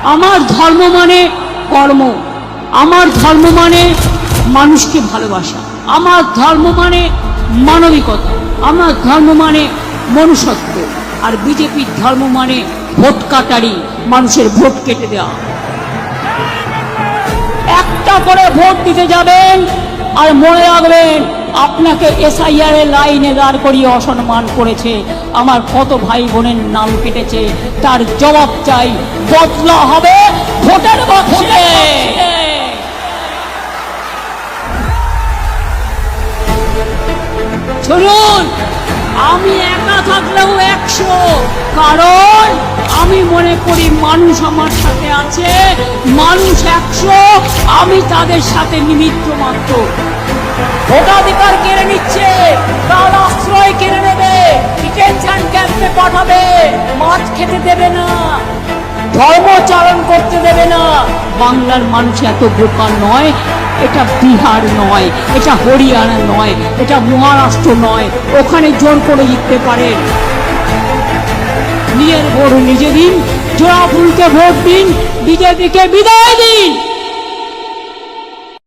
আমার ধর্ম মানে কর্ম, আমার ধর্ম মানে মানুষকে ভালোবাসা, আমার ধর্ম মানে মানবিকতা, আমার ধর্ম মানে মনুষ্যত্ব। আর বিজেপির ধর্ম মানে ভোট কাটারি, মানুষের ভোট কেটে দেওয়া। একটা করে ভোট দিতে যাবেন আর মনে রাখবেন আপনাকে এসআইআর এর লাইনে দাঁড় করিয়ে অসম্মান করেছে, আমার কত ভাই বোনের নাম কেটেছে, তার জবাব চাই। বদলা হবে ভোটের বাক্সে। শুনুন, আমি একা থাকলেও 100, কারণ আমি মনে করি মানুষ আমার সাথে আছে, মানুষ 100, আমি তাদের সাথে নিমিত্ত মাত্র। ভোটাধিকার কেড়ে নিচ্ছে, তার আশ্রয় কেড়ে নেবে, ডিটেনশন ক্যাম্পে পাঠাবে, মাছ খেতে দেবে না, ধর্মচারণ করতে দেবে না। বাংলার মানুষ এত বোকা নয়, এটা বিহার নয়, এটা হরিয়ানা নয়, এটা মহারাষ্ট্র নয়, ওখানে জোর করে জিততে পারেন। নিজের ভোট নিজে দিন, জোড়া ফুলকে ভোট দিন, বিজেপিকে বিদায় দিন।